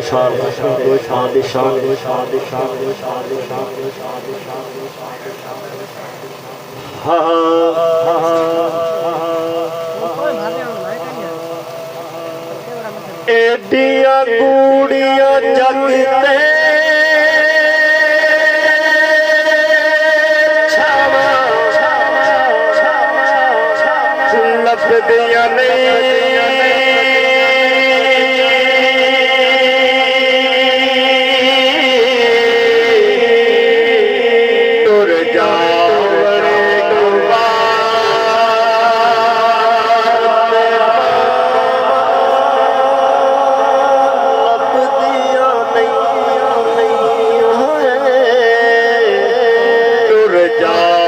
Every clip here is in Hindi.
शान कोई शान दी शान एडिया कूड़िया जगते लभदिया नहीं तुर जावड़े लभदिया नहीं तुर जावड़े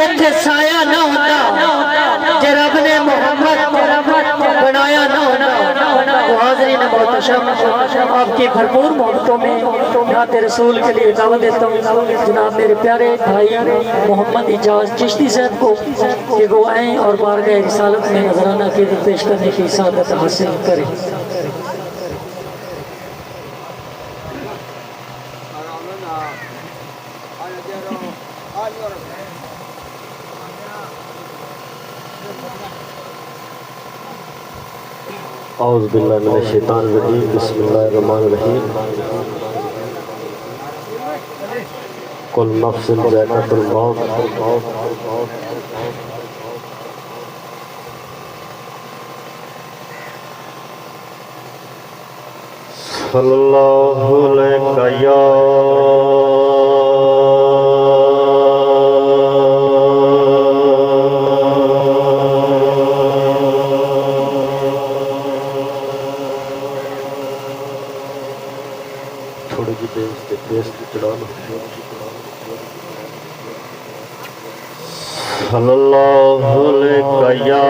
इत्थे साया ना होता जे रब ने मोहम्मद बनाया ना होता। तो हाज़रीन मोहतरम आपकी भरपूर मोहब्बतों में नात रसूल के लिए दावत देता हूँ जनाब मेरे प्यारे भाई मोहम्मद इजाज चिश्ती साहब को कि वो आएँ और बारगाह रिसालत में नजराना क़ीदत पेश करने की सादत हासिल करें। औज़ु बिल्लाहि मिनश शैतानिर रजीम बिस्मिल्लाहिर रहमानिर रहीम कुल नफ्सिन ज़ाइक़ातुल मौत सल्लल्लाहु अलैहि या थोड़ी जी बेस चढ़ा लो। सल्लल्लाहु अलैहि या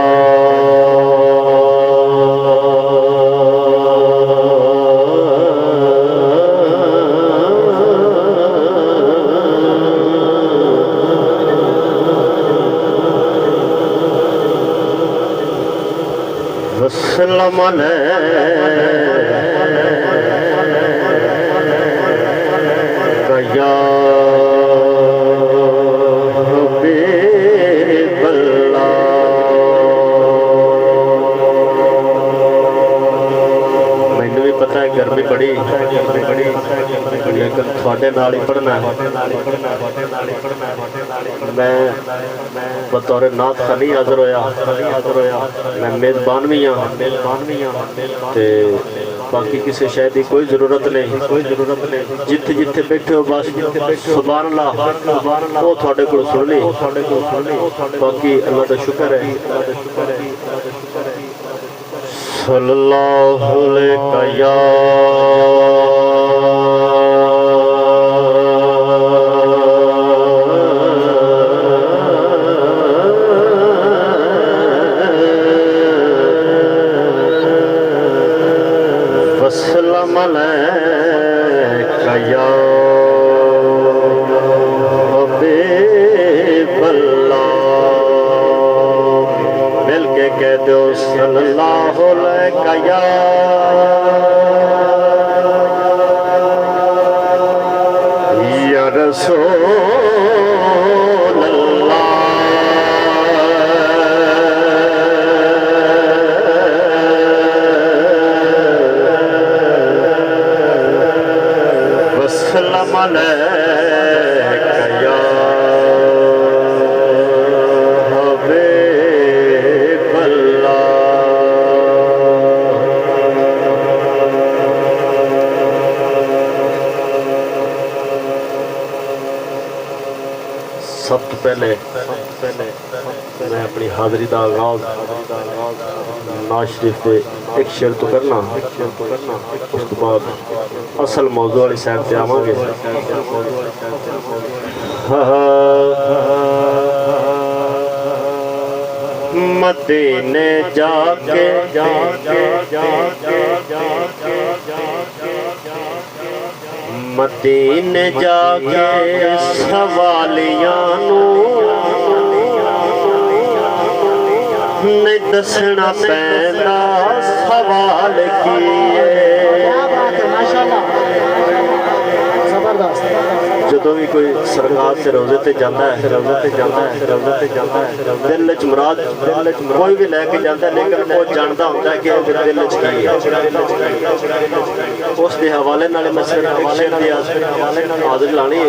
वसलम अलैका गर्मी बड़ी लेकिन थोड़े नाल ही पढ़ना मैं बतौर नात खानी हाजिर होया मैं मेजबान भी हाँ बाकी किसी शायद की कोई जरूरत नहीं जिथे जिथे बैठे हो बस सुभान अल्लाह वो थोड़े को सुन ली बाकी अल्लाह का शुक्र है सल्लल्लाहु अलैहि वसल्लम अलैका या हबीबल्लाह मिल के कह दो सल्लल्लाहु अलैका या रसूल अल्लाह वसल्लम अलैका या सब तो पहले मैं अपनी हाज़री का आगाज नाज शरीफ के एक शेर तो करना उस तो बाद असल मौजू वाली साइड से आवांगे मदीने जाके मदीने जाके सवालियां नहीं दसना पैंदा सवाल किए जो भी कोई सरकार से रोजे ते जाता है दिल च मुराद कोई भी लैके जाता है लेकिन वो जानता होता है कि दिल च की है उस दे हवाले नाल मैं हाज़िर लानी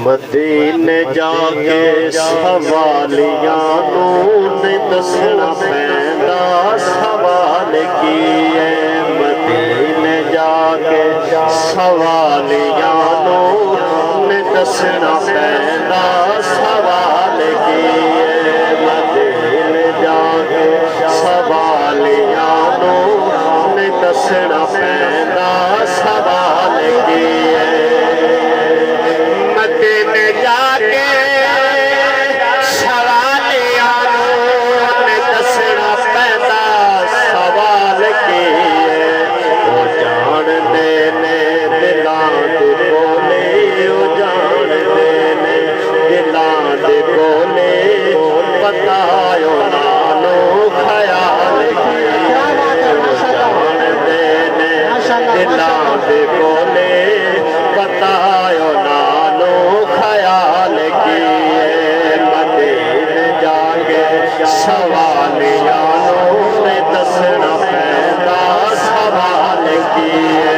मदीने जाके सवालियां ने दसना पैंदा सवाल किए मदीने जाके सवालियां ने दसना पैंदा सवाल किए मदीने जाके सवालियां ने दसना पैंदा सवाल किए मदीने जाके सवालियां ने दसना पैंदा सवाल किए वो जानते ने दिलां दे बोले वो जानते ने दिलां दे बोले बतायो नालो ख्याल किए वो जानते ने दिलां दे बोले बतायो नालो ख्याल किए मदीने जाके सवालियां ने दसना पैंदा सवाल किए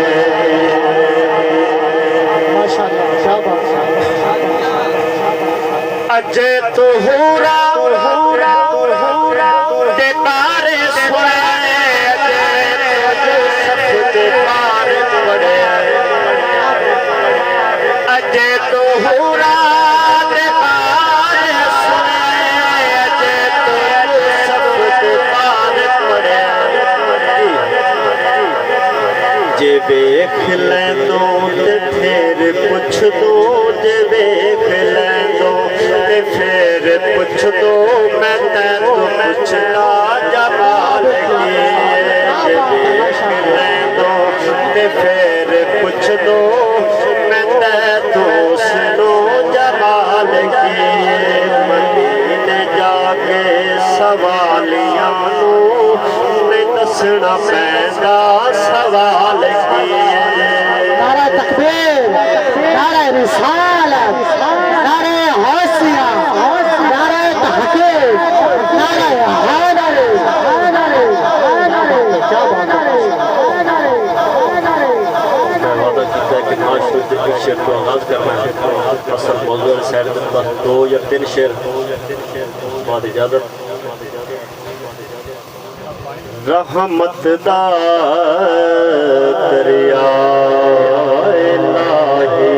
अजे तो हुरा दे बारे सुने अजे दे बारे पड़े अजे तो हुरा दे बारे सुने अजे तो सब दे बारे पड़े जे वेख ले तो फिर पुछ दो जे वेख ले तो फिर पुछ दो मैं तैनू पुछना जमाल किए जे वेख ले दो फिर पुछ दो मैं तैनू सुनो जमाल किए मदीने जाके सवालियां दसना पैंदा सवाल किए नारा तकबीर, नारा रिसालत, नारा हौसिया, नारा तहकीक, नारा हैदर, क्या बात है। मैं वादा किया कि नाशुद एक शेर को आगाज करना है। असल मौजूद साइड में बस 2 या 3 शेर बाद इजाजत। रहमत दा दरिया इलाही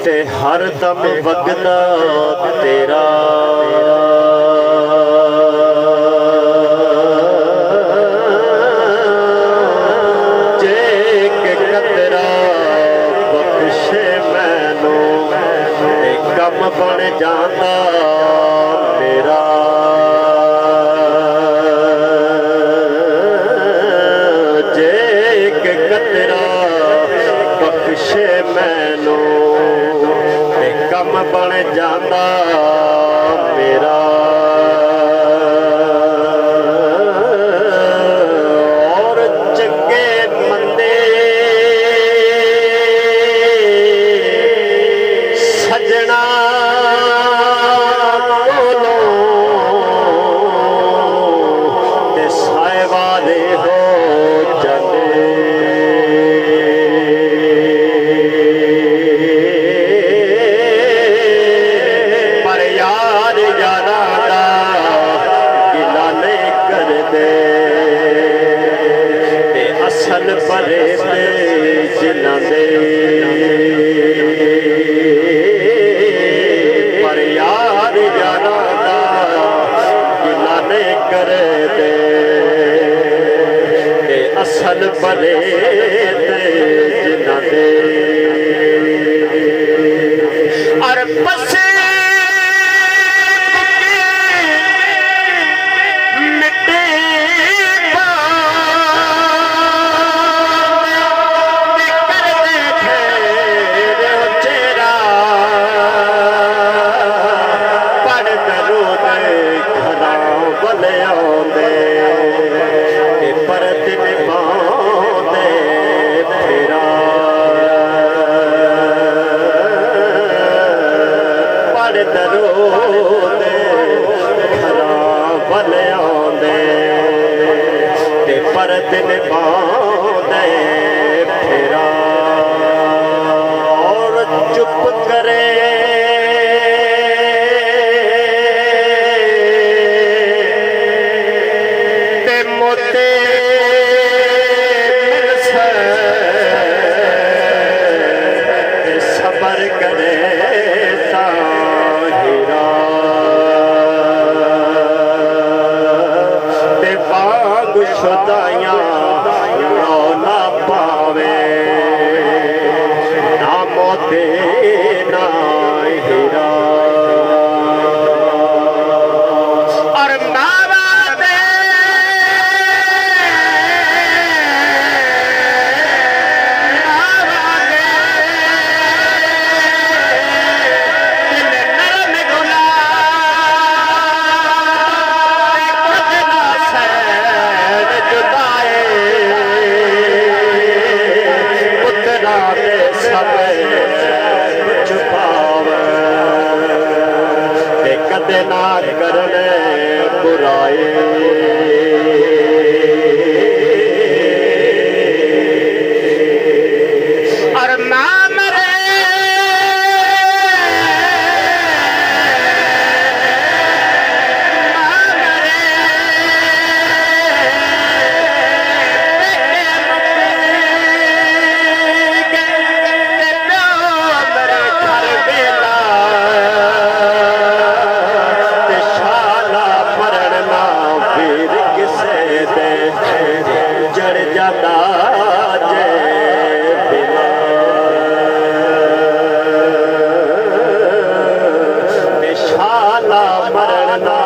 ते हर दम वगदा तेरा जे के कतरा बख्शे मैनू ते कम बन जाता मेरा जे के कतरा बख्शे मैनू ते कम बन जाता मेरा और चंगे मंदे सजना परे जिन्ना दे पर यार यारा दा गिला नहीं कर दे असल परे जिन्ना दे और पसे पर दिन बांधे फिरा और चुप करे ते मोते सबर करे ताहिरा ते बाग खुदाइयां ना पावे ना मोते ना हीरा और मावा दे नरम गुला कदे ना करने बुराई और ना मरे जड़ जाता जे बिना बेशाला मरना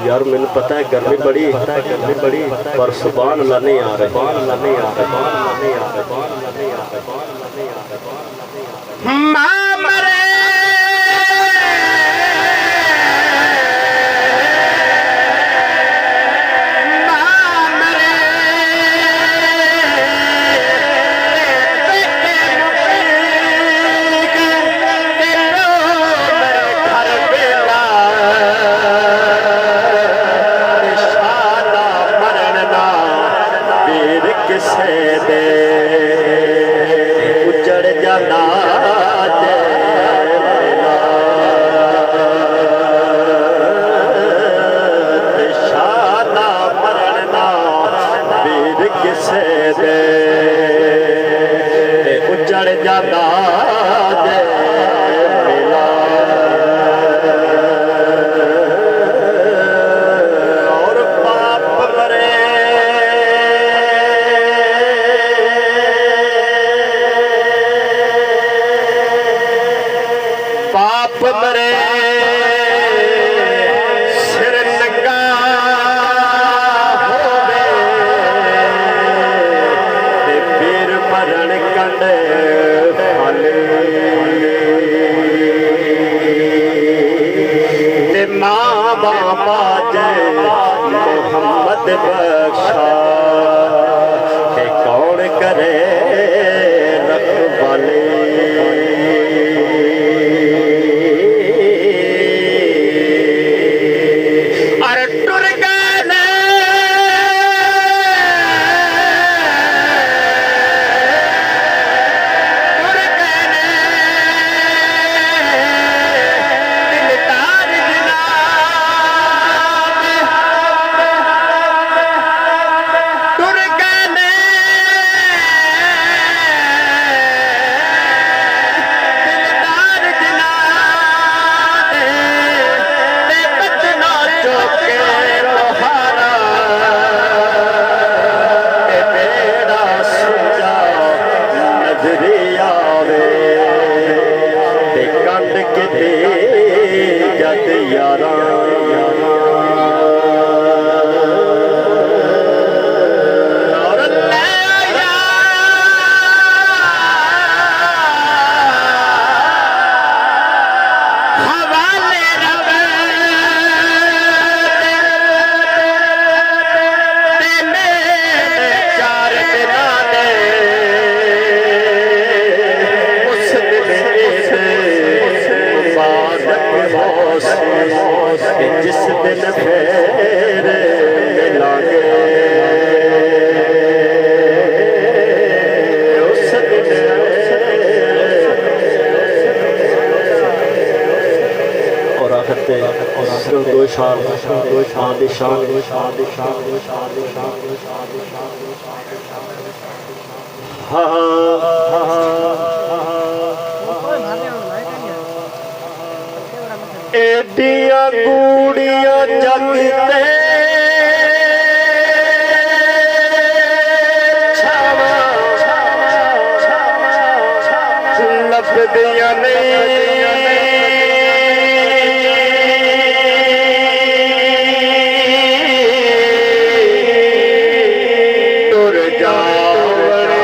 यार मैंने पता है गर्मी बड़ी पर सुभान अल्लाह नहीं आ रही। मां मरे किसे दे उजड़ जाना शाना मरना वीर किसे दे उजड़ जाना बाप मरे सिर नंगा होवे ते पीर मरण कंडे फाले ते मां बापा जे मोहम्मद बख्शा के कौन करे रखवाले जिस दिन फेर मिलांगे उस दिन और आखिर पे दो शान एडिया गूड़िया जगते लभदिया नहीं तुर जावड़े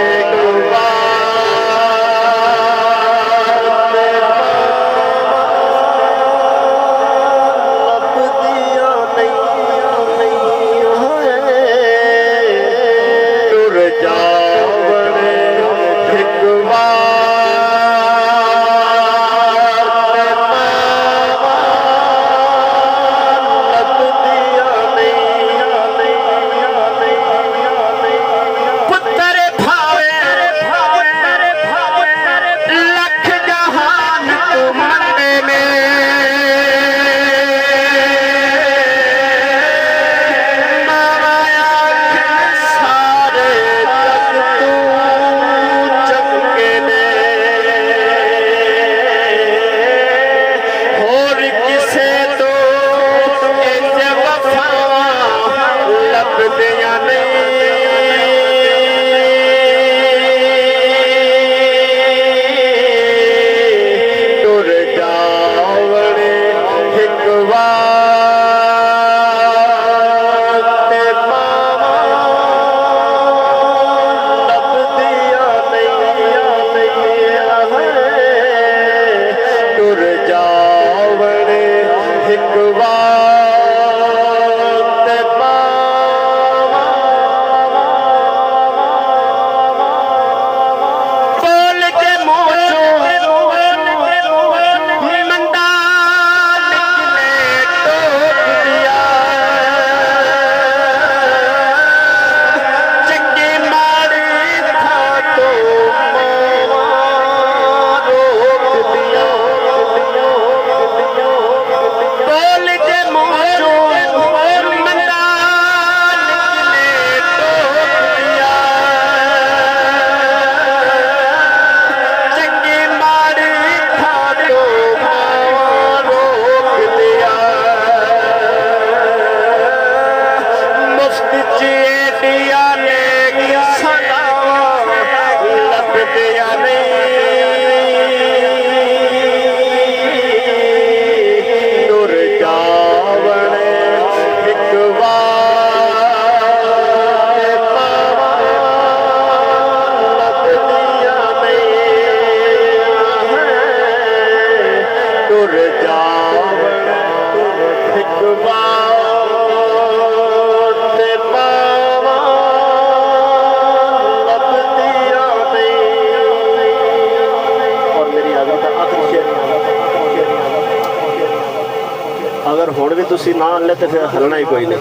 अगर हुण भी तुसी ना ले तो फिर हलना ही कोई नहीं।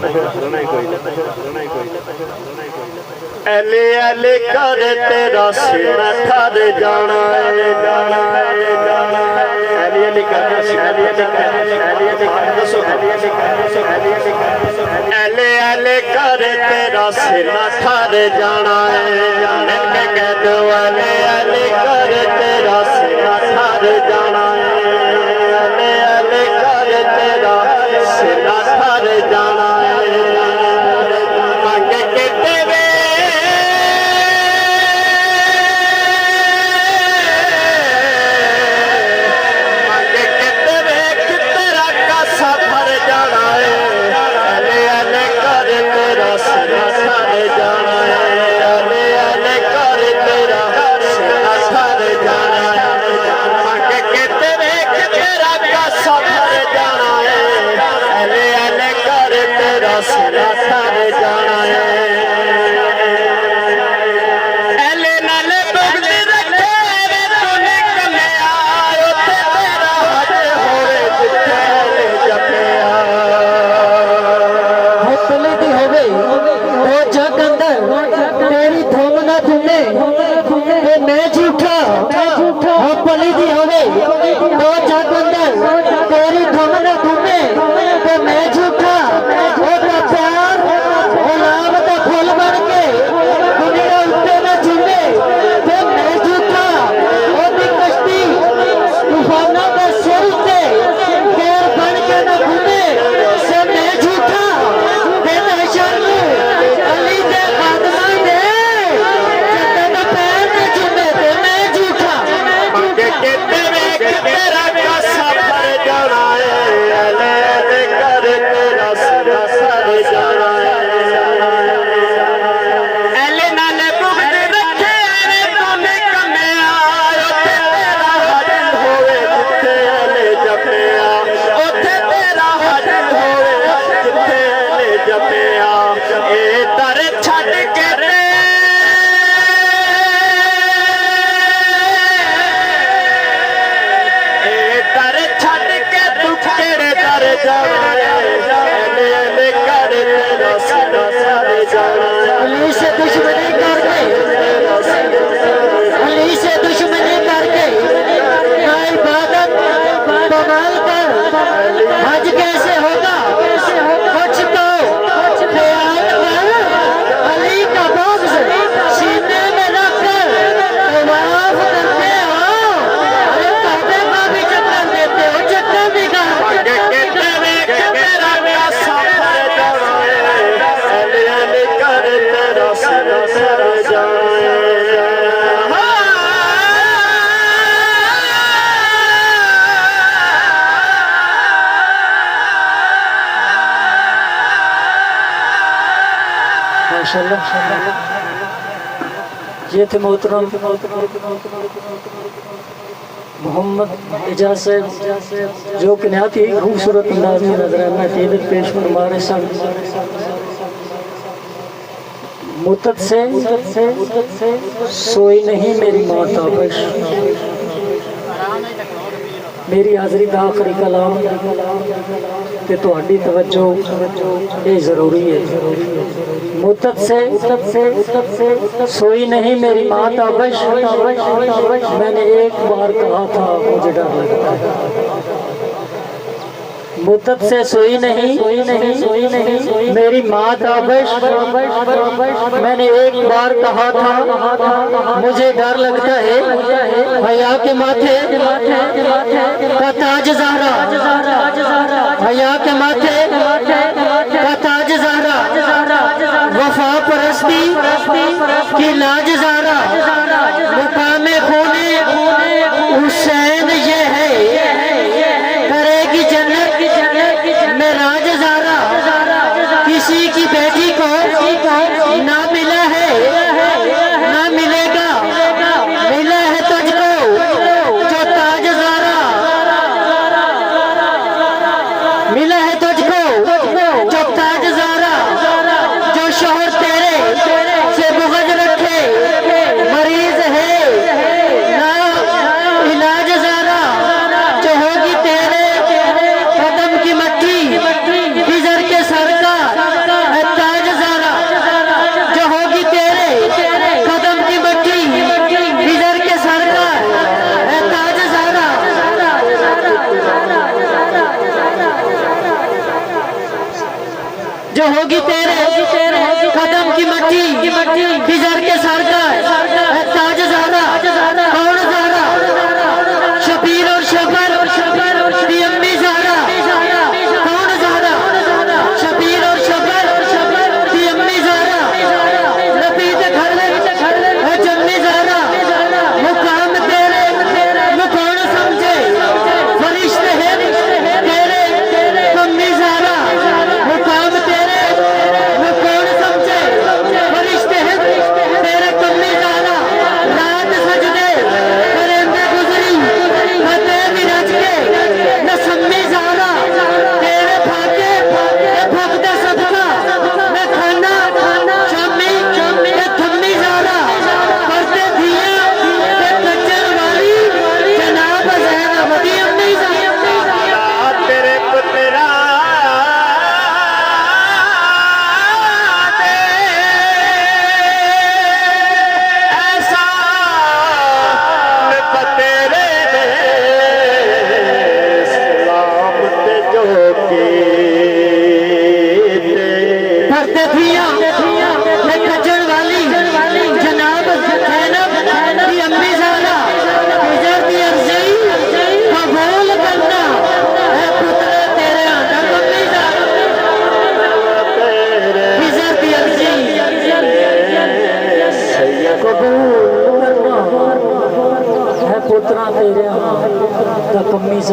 एले एले कर तेरा सिर ठर जाना है, एले एले कर एले एले कर तेरा सिर ठर जाना है, कहते एले एले कर तेरा सिर ठर जाना है, एले एले कर तेरा सिर ठर जाना है। मांगे के देवे ये थे मोहतरम मोहम्मद एजाज साहब, जो कि नहायत ही खूबसूरत अंदाज में नजराना कीदत पेश फरमाने सन। मुद्दत से सोई नहीं मेरी माँ ताबश, मेरी हाज़री का आखिरी कलाम ते तुहाडी तवज्जो ये ज़रूरी है। मुद्दत से सोई नहीं मेरी माँ ताबश, मैंने एक बार कहा था मुझे डर लगता है। मुद्दत से सोई नहीं मेरी माँ ताबश, मैंने एक बार कहा था मुझे डर लगता है। हया के माथे का ताज ज़हरा, हया के माथे का ताज ज़हरा, वफा परस्ती की लाज ज़हरा, मुकामे खूने हुसैन ये है, करेगी जन्नत में राज ज़हरा। किसी की बेटी को ना मिला है ना मिलेगा, मिला है तुझको जो ताज ज़हरा, मिला है तुझको जो ताज ज़हरा, जो शोहर तेरे से बुग़्ज़ रखे जो होगी तेरे कदम की मट्टी बिजर के सरकार ताज ज़हरा कौन ज़हरा शबीर और शबर दी अम्मी ज़हरा कौन ज़हरा शबीर और शबर दी अम्मी ज़हरा नबी दे घर है जम्मी ज़हरा मुकाम तेरे वो कौन समझे फरिश्ते हैं तेरे कम्मी ज़हरा मुकाम तेरे वो कौन समझे फरिश्ते हैं तेरे कम्मी ज़हरा रात सजदे करेंगे गुजरी फतेह भी रच के न सम्मी ज़हरा तेरे फाके भगदे सदका मैं खाना शामी थम्मी ज़हरा करते दिए कच्चर वाली जनाब ज़हरा दी अम्मी ज़हरा तेरे पुत्रा दे ऐसा तेरे दे सलाम ते जो के करते दिया मैं कच्चर वाली जनाब ज़ैनब दी अम्मी ज़हरा गुजर दी अर्ज़ी कबूल करना है पुत्र तेरे आंदा कम्मी ज़हरा गुजर दी अर्ज़ी कबूल करना है पुत्रा तेरे आंदा कम्मी ज़हरा।